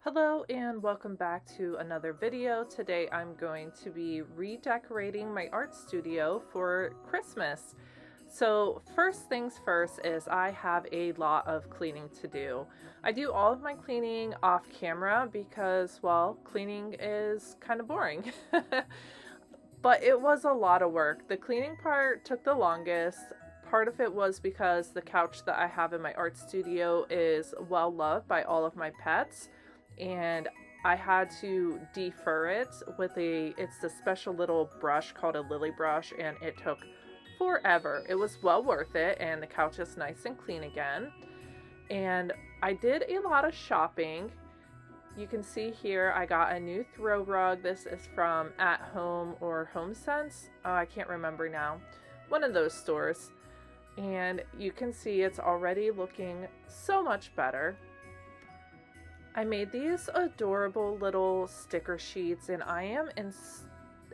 Hello and welcome back to another video. Today I'm going to be redecorating my art studio for Christmas. So first things first is I have a lot of cleaning to do. I do all of my cleaning off camera because, well, cleaning is kind of boring. But it was a lot of work. The cleaning part took the longest. Part of it was because the couch that I have in my art studio is well loved by all of my pets, and I had to defur it with it's the special little brush called a lily brush, and it took forever. It was well worth it, and the couch is nice and clean again. And I did a lot of shopping. You can see here I got a new throw rug. This is from At Home or Home Sense. Oh, I can't remember now. One of those stores. And you can see it's already looking so much better. I made these adorable little sticker sheets and I am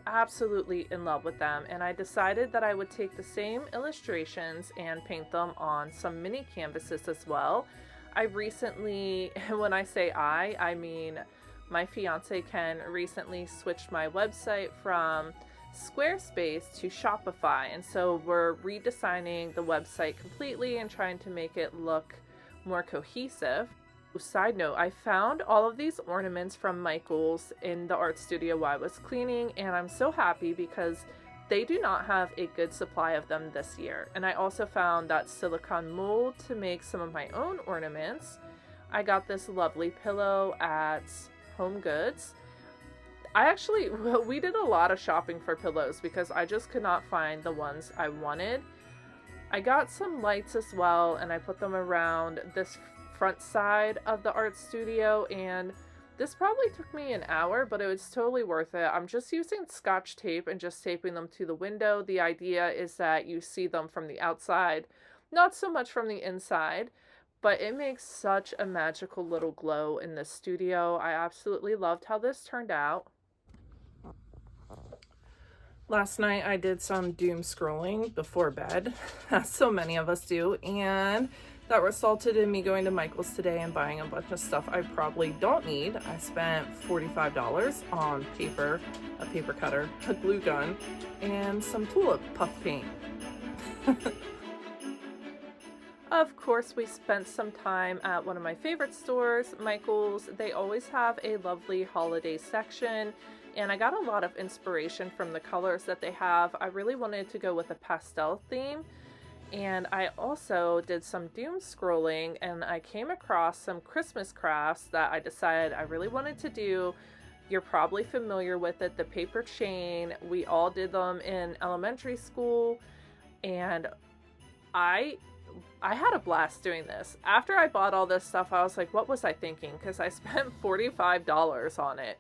absolutely in love with them, and I decided that I would take the same illustrations and paint them on some mini canvases as well. I recently, when I say I mean my fiance Ken, recently switched my website from Squarespace to Shopify, and so we're redesigning the website completely and trying to make it look more cohesive. Side note, I found all of these ornaments from Michael's in the art studio while I was cleaning, and I'm so happy because they do not have a good supply of them this year. And I also found that silicone mold to make some of my own ornaments. I got this lovely pillow at Home Goods. We did a lot of shopping for pillows because I just could not find the ones I wanted. I got some lights as well, and I put them around this front side of the art studio, and this probably took me an hour, but it was totally worth it. I'm just using Scotch tape and just taping them to the window. The idea is that you see them from the outside, not so much from the inside, but it makes such a magical little glow in this studio. I absolutely loved how this turned out. Last night I did some doom scrolling before bed, as so many of us do, and that resulted in me going to Michael's today and buying a bunch of stuff I probably don't need. I spent $45 on paper, a paper cutter, a glue gun, and some tulip puff paint. Of course, we spent some time at one of my favorite stores, Michael's. They always have a lovely holiday section, and I got a lot of inspiration from the colors that they have. I really wanted to go with a pastel theme. And I also did some doom scrolling, and I came across some Christmas crafts that I decided I really wanted to do. You're probably familiar with it, the paper chain. We all did them in elementary school, and I had a blast doing this. After I bought all this stuff, I was like, what was I thinking? Because I spent $45 on it.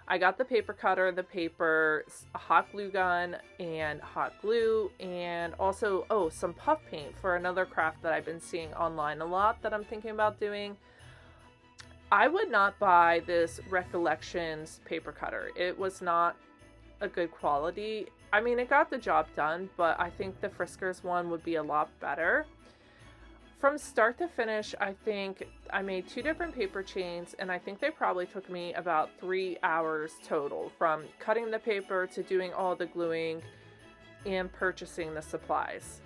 I got the paper cutter, the paper, a hot glue gun, and hot glue, and also, some puff paint for another craft that I've been seeing online a lot that I'm thinking about doing. I would not buy this Recollections paper cutter. It was not a good quality. I mean, it got the job done, but I think the Friskers one would be a lot better. From start to finish, I think I made 2 different paper chains, and I think they probably took me about 3 hours total, from cutting the paper to doing all the gluing and purchasing the supplies.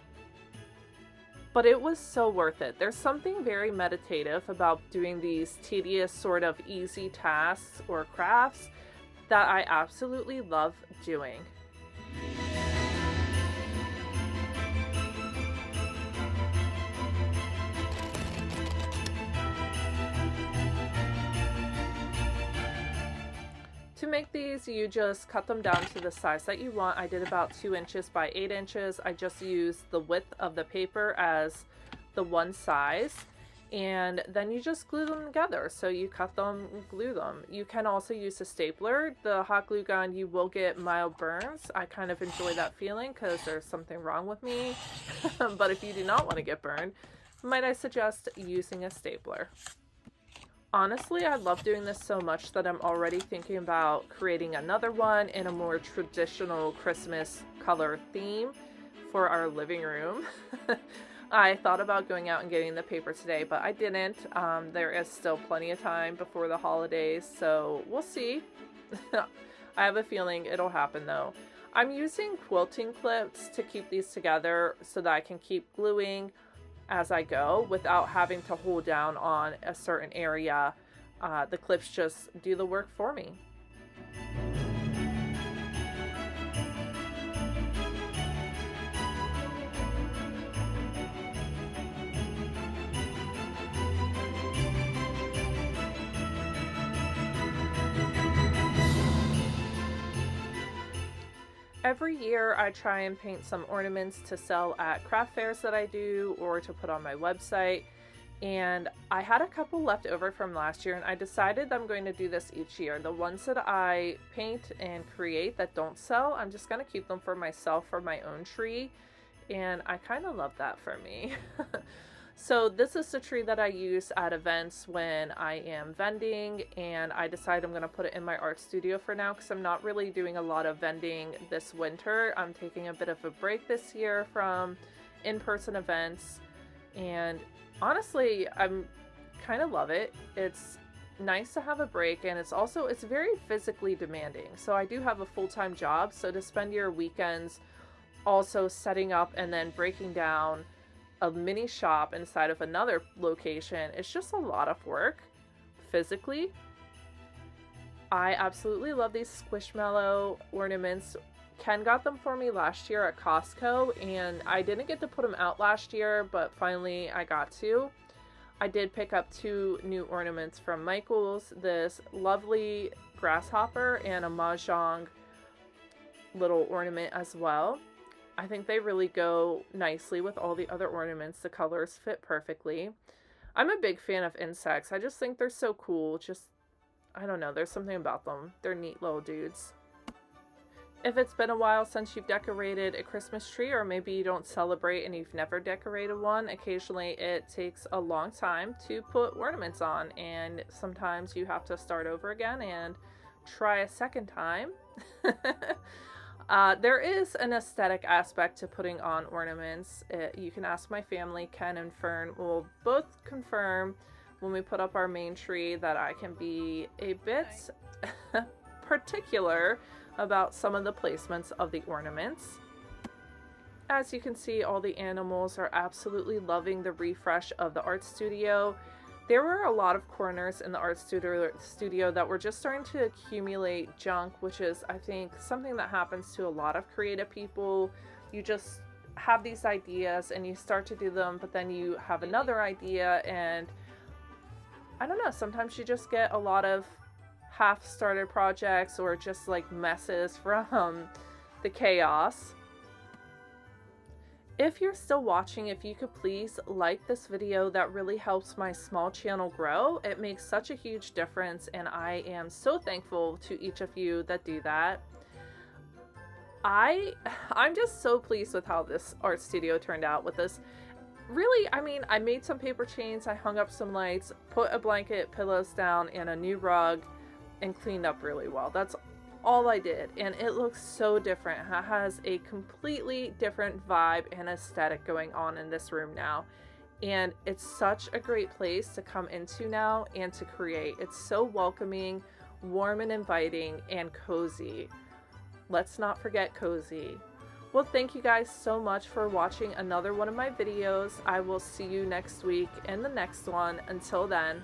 But it was so worth it. There's something very meditative about doing these tedious, sort of easy tasks or crafts that I absolutely love doing. To make these, you just cut them down to the size that you want. I did about 2 inches by 8 inches. I just used the width of the paper as the one size, and then you just glue them together. So you cut them, glue them. You can also use a stapler. The hot glue gun, you will get mild burns. I kind of enjoy that feeling because there's something wrong with me. But if you do not want to get burned, might I suggest using a stapler. Honestly, I love doing this so much that I'm already thinking about creating another one in a more traditional Christmas color theme for our living room. I thought about going out and getting the paper today, but I didn't. There is still plenty of time before the holidays, so we'll see. I have a feeling it'll happen though. I'm using quilting clips to keep these together so that I can keep gluing as I go without having to hold down on a certain area. The clips just do the work for me. Every year I try and paint some ornaments to sell at craft fairs that I do or to put on my website. And I had a couple left over from last year, and I decided I'm going to do this each year. The ones that I paint and create that don't sell, I'm just going to keep them for myself for my own tree. And I kind of love that for me. So this is the tree that I use at events when I am vending, and I decide I'm going to put it in my art studio for now because I'm not really doing a lot of vending this winter. I'm taking a bit of a break this year from in-person events, and honestly, I'm kind of love it. It's nice to have a break, and it's very physically demanding. So I do have a full-time job, so to spend your weekends also setting up and then breaking down a mini shop inside of another location, it's just a lot of work physically. I absolutely love these Squishmallow ornaments. Ken got them for me last year at Costco, and I didn't get to put them out last year, but finally I got to. I did pick up 2 new ornaments from Michael's, this lovely grasshopper and a mahjong little ornament as well. I think they really go nicely with all the other ornaments. The colors fit perfectly. I'm a big fan of insects. I just think they're so cool. I don't know, there's something about them. They're neat little dudes. If it's been a while since you've decorated a Christmas tree, or maybe you don't celebrate and you've never decorated one, occasionally it takes a long time to put ornaments on, and sometimes you have to start over again and try a second time. There is an aesthetic aspect to putting on ornaments. You can ask my family. Ken and Fern will both confirm when we put up our main tree that I can be a bit particular about some of the placements of the ornaments. As you can see, all the animals are absolutely loving the refresh of the art studio. There were a lot of corners in the art studio that were just starting to accumulate junk, which is, I think, something that happens to a lot of creative people. You just have these ideas and you start to do them, but then you have another idea, and I don't know, sometimes you just get a lot of half-started projects or just like messes from the chaos. If you're still watching, if you could please like this video, that really helps my small channel grow. It makes such a huge difference, and I am so thankful to each of you that do that. I'm just so pleased with how this art studio turned out with this. Really, I mean, I made some paper chains, I hung up some lights, put a blanket, pillows down, and a new rug, and cleaned up really well. That's all I did, and it looks so different. It has a completely different vibe and aesthetic going on in this room now, and it's such a great place to come into now and to create. It's so welcoming, warm and inviting, and cozy. Let's not forget cozy. Well, thank you guys so much for watching another one of my videos. I will see you next week in the next one. Until then.